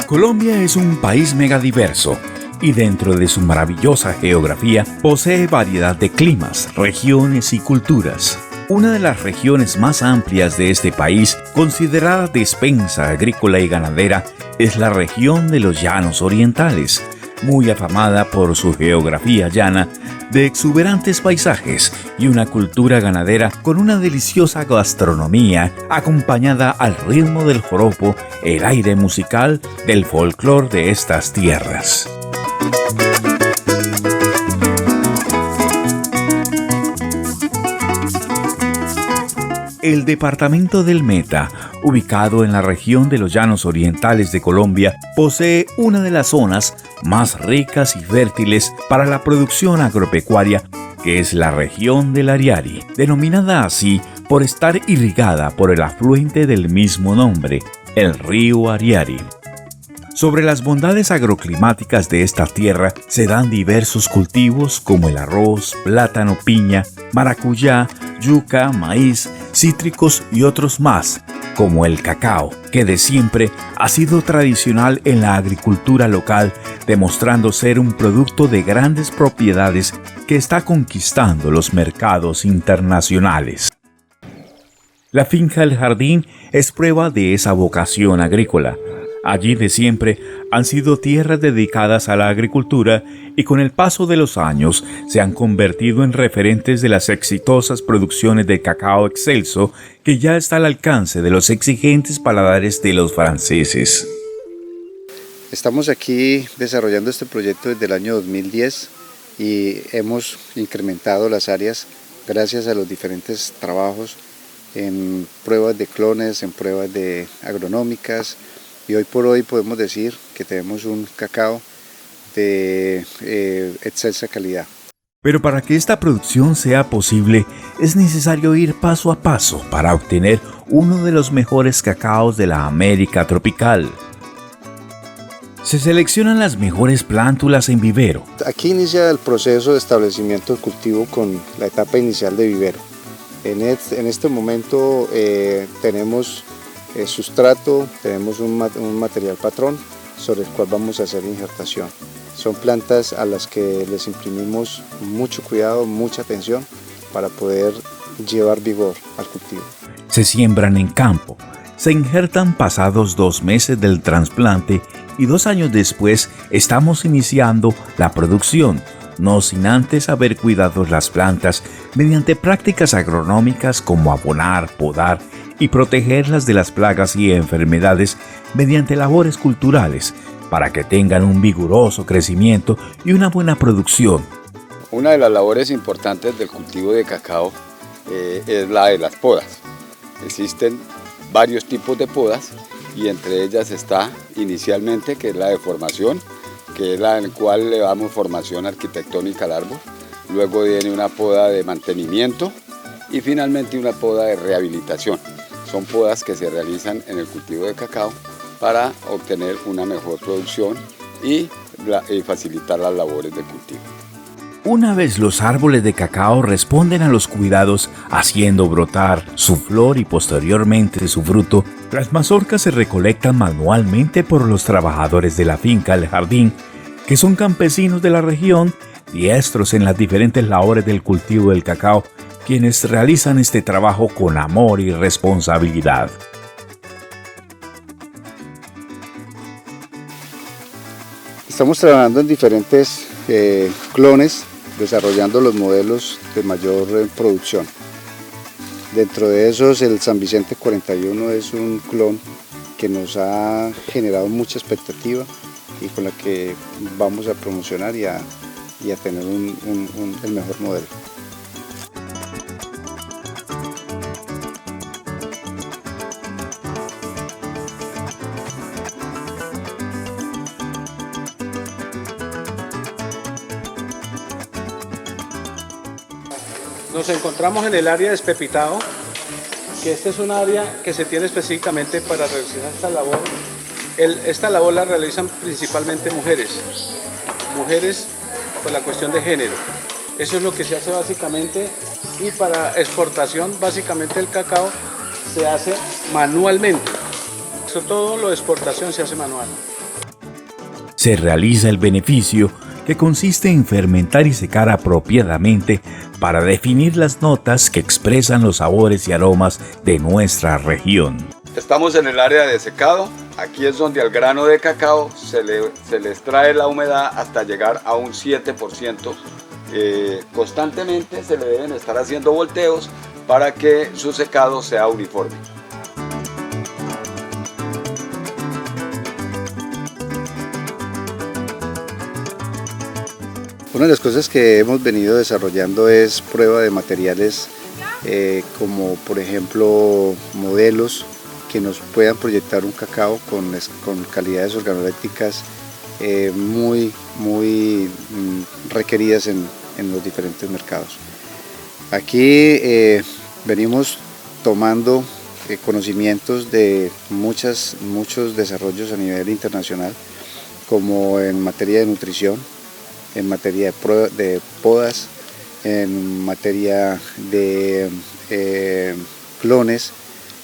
Colombia es un país megadiverso y dentro de su maravillosa geografía posee variedad de climas, regiones y culturas. Una de las regiones más amplias de este país, considerada despensa agrícola y ganadera, es la región de los Llanos Orientales, muy afamada por su geografía llana, de exuberantes paisajes y una cultura ganadera con una deliciosa gastronomía acompañada al ritmo del joropo, el aire musical del folclore de estas tierras. El departamento del Meta, ubicado en la región de los Llanos Orientales de Colombia, posee una de las zonas más ricas y fértiles para la producción agropecuaria, que es la región del Ariari, denominada así por estar irrigada por el afluente del mismo nombre, el río Ariari. Sobre las bondades agroclimáticas de esta tierra se dan diversos cultivos como el arroz, plátano, piña, maracuyá, yuca, maíz, cítricos y otros más, como el cacao, que de siempre ha sido tradicional en la agricultura local, demostrando ser un producto de grandes propiedades que está conquistando los mercados internacionales. La finca El Jardín es prueba de esa vocación agrícola. Allí de siempre han sido tierras dedicadas a la agricultura y con el paso de los años se han convertido en referentes de las exitosas producciones de cacao excelso que ya está al alcance de los exigentes paladares de los franceses. Estamos aquí desarrollando este proyecto desde el año 2010 y hemos incrementado las áreas gracias a los diferentes trabajos en pruebas de clones, en pruebas agronómicas. Y hoy por hoy podemos decir que tenemos un cacao de excelsa calidad. Pero para que esta producción sea posible, es necesario ir paso a paso para obtener uno de los mejores cacaos de la América tropical. Se seleccionan las mejores plántulas en vivero. Aquí inicia el proceso de establecimiento del cultivo con la etapa inicial de vivero. En este momento tenemos sustrato, tenemos un material patrón sobre el cual vamos a hacer injertación. Son plantas a las que les imprimimos mucho cuidado, mucha atención para poder llevar vigor al cultivo. Se siembran en campo, se injertan pasados 2 meses del trasplante y 2 años después estamos iniciando la producción, no sin antes haber cuidado las plantas mediante prácticas agronómicas como abonar, podar y protegerlas de las plagas y enfermedades mediante labores culturales para que tengan un vigoroso crecimiento y una buena producción. Una de las labores importantes del cultivo de cacao es la de las podas. Existen varios tipos de podas y entre ellas está inicialmente, que es la de formación, que es la en la cual le damos formación arquitectónica al árbol. Luego viene una poda de mantenimiento y finalmente una poda de rehabilitación. Son podas que se realizan en el cultivo de cacao para obtener una mejor producción y facilitar las labores de cultivo. Una vez los árboles de cacao responden a los cuidados, haciendo brotar su flor y posteriormente su fruto, las mazorcas se recolectan manualmente por los trabajadores de la finca El Jardín, que son campesinos de la región, diestros en las diferentes labores del cultivo del cacao, quienes realizan este trabajo con amor y responsabilidad. Estamos trabajando en diferentes clones, desarrollando los modelos de mayor producción. Dentro de esos, el San Vicente 41 es un clon que nos ha generado mucha expectativa y con la que vamos a promocionar y a tener el mejor modelo. Nos encontramos en el área de despepitado, que esta es un área que se tiene específicamente para realizar esta labor. Esta labor la realizan principalmente mujeres por la cuestión de género. Eso es lo que se hace básicamente, y para exportación básicamente el cacao se hace manualmente. Todo lo de exportación se hace manual. se realiza el beneficio que consiste en fermentar y secar apropiadamente para definir las notas que expresan los sabores y aromas de nuestra región. Estamos en el área de secado. Aquí es donde al grano de cacao se le extrae la humedad hasta llegar a un 7%. Constantemente se le deben estar haciendo volteos para que su secado sea uniforme. Una de las cosas que hemos venido desarrollando es prueba de materiales como por ejemplo modelos que nos puedan proyectar un cacao con calidades organolépticas muy requeridas en los diferentes mercados. Aquí venimos tomando conocimientos de muchos desarrollos a nivel internacional, como en materia de nutrición, en materia de podas, en materia de clones,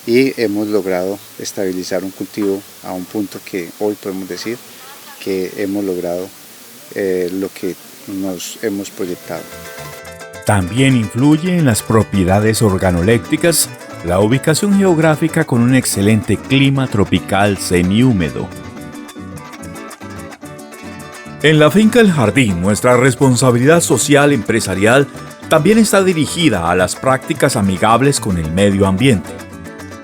y hemos logrado estabilizar un cultivo a un punto que hoy podemos decir que hemos logrado lo que nos hemos proyectado. También influye en las propiedades organolépticas la ubicación geográfica con un excelente clima tropical semihúmedo. En la finca El Jardín, nuestra responsabilidad social empresarial también está dirigida a las prácticas amigables con el medio ambiente.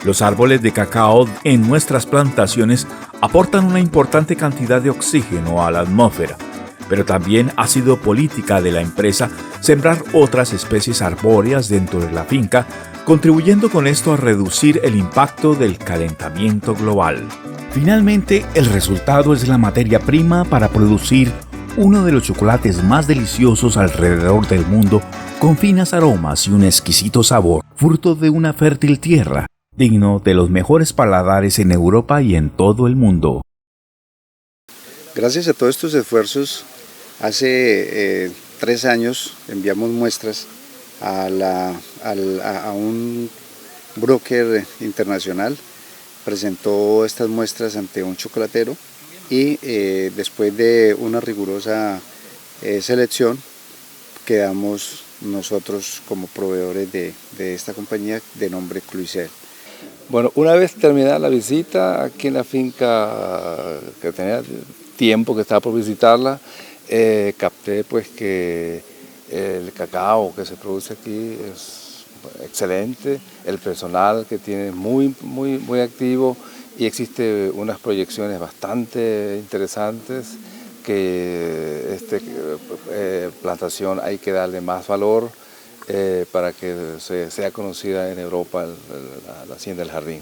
Los árboles de cacao en nuestras plantaciones aportan una importante cantidad de oxígeno a la atmósfera, pero también ha sido política de la empresa sembrar otras especies arbóreas dentro de la finca, contribuyendo con esto a reducir el impacto del calentamiento global. Finalmente, el resultado es la materia prima para producir uno de los chocolates más deliciosos alrededor del mundo, con finas aromas y un exquisito sabor, fruto de una fértil tierra, digno de los mejores paladares en Europa y en todo el mundo. Gracias a todos estos esfuerzos, hace 3 años enviamos muestras a un broker internacional, presentó estas muestras ante un chocolatero y después de una rigurosa selección quedamos nosotros como proveedores de esta compañía de nombre Cluicel. Bueno, una vez terminada la visita aquí en la finca, que tenía tiempo que estaba por visitarla, capté pues que el cacao que se produce aquí es excelente, el personal que tiene muy activo, y existe unas proyecciones bastante interesantes que esta plantación hay que darle más valor para que sea conocida en Europa la hacienda El Jardín.